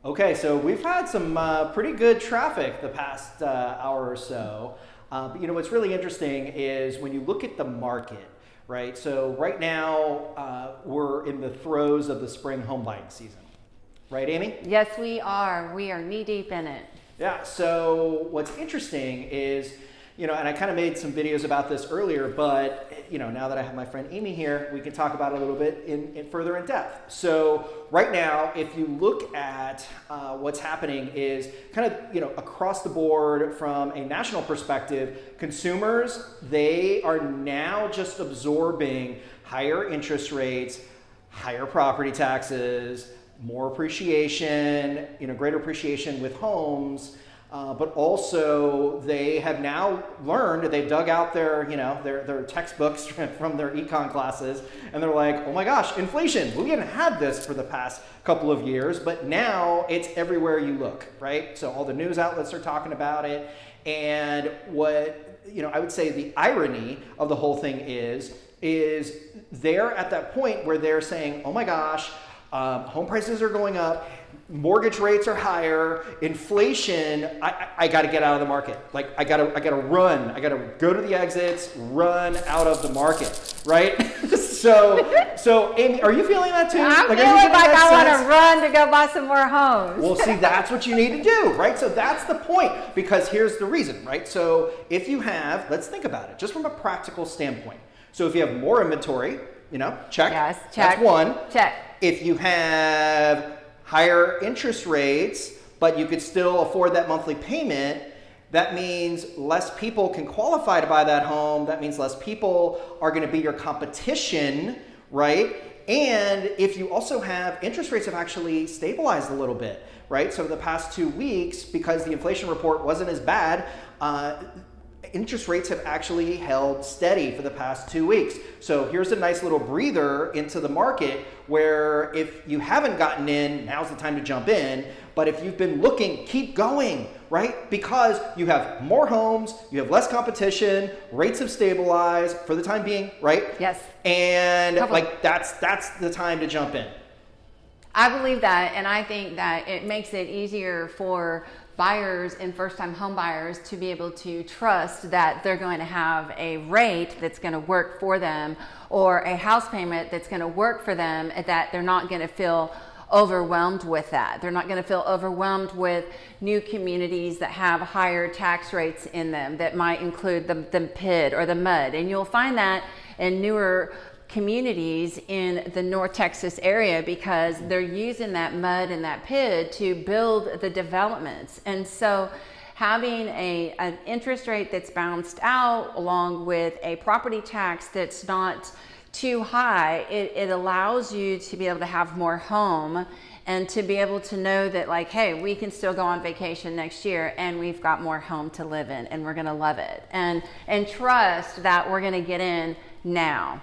Okay, so we've had some pretty good traffic the past hour or so. But you know what's really interesting is when you look at the market, right? So right now we're in the throes of the spring home buying season, right, Amy? Yes, we are. We are knee deep in it. Yeah, so what's interesting is, you know, and I kind of made some videos about this earlier, but, you know, now that I have my friend Amy here, we can talk about it a little bit in further in depth. So right now, if you look at what's happening is kind of, you know, across the board from a national perspective, consumers, they are now just absorbing higher interest rates, higher property taxes, more appreciation, you know, greater appreciation with homes, but also they have now learned, they've dug out their, you know, their textbooks from their econ classes, and they're like, oh my gosh, inflation. We hadn't had this for the past couple of years, but now it's everywhere you look, right? So all the news outlets are talking about it, and what, you know, I would say the irony of the whole thing is they're at that point where they're saying, oh my gosh, home prices are going up, mortgage rates are higher, inflation, I got to get out of the market. Like I got to run. I got to go to the exits, run out of the market, right? so Amy, are you feeling that too? I'm like, feeling like I want to run to go buy some more homes. Well, see, that's what you need to do, right? So that's the point, because here's the reason, right? So if you have, let's think about it, just from a practical standpoint. So if you have more inventory, you know, check. Yes, check. That's one. Check. If you have higher interest rates, but you could still afford that monthly payment, that means less people can qualify to buy that home. That means less people are going to be your competition, right? And if you also have interest rates have actually stabilized a little bit, right? So the past 2 weeks, because the inflation report wasn't as bad, interest rates have actually held steady for the past 2 weeks. So here's a nice little breather into the market where if you haven't gotten in, now's the time to jump in. But if you've been looking, keep going, right? Because you have more homes, you have less competition, rates have stabilized for the time being, right? Yes. And Totally. like that's the time to jump in. I believe that, and I think that it makes it easier for buyers and first-time home buyers to be able to trust that they're going to have a rate that's going to work for them, or a house payment that's going to work for them, that they're not going to feel overwhelmed with that. They're not going to feel overwhelmed with new communities that have higher tax rates in them that might include the PID or the MUD. And you'll find that in newer communities in the North Texas area, because they're using that MUD and that PID to build the developments. And so having an interest rate that's balanced out along with a property tax that's not too high, it allows you to be able to have more home and to be able to know that, like, hey, we can still go on vacation next year and we've got more home to live in and we're going to love it, and trust that we're going to get in now.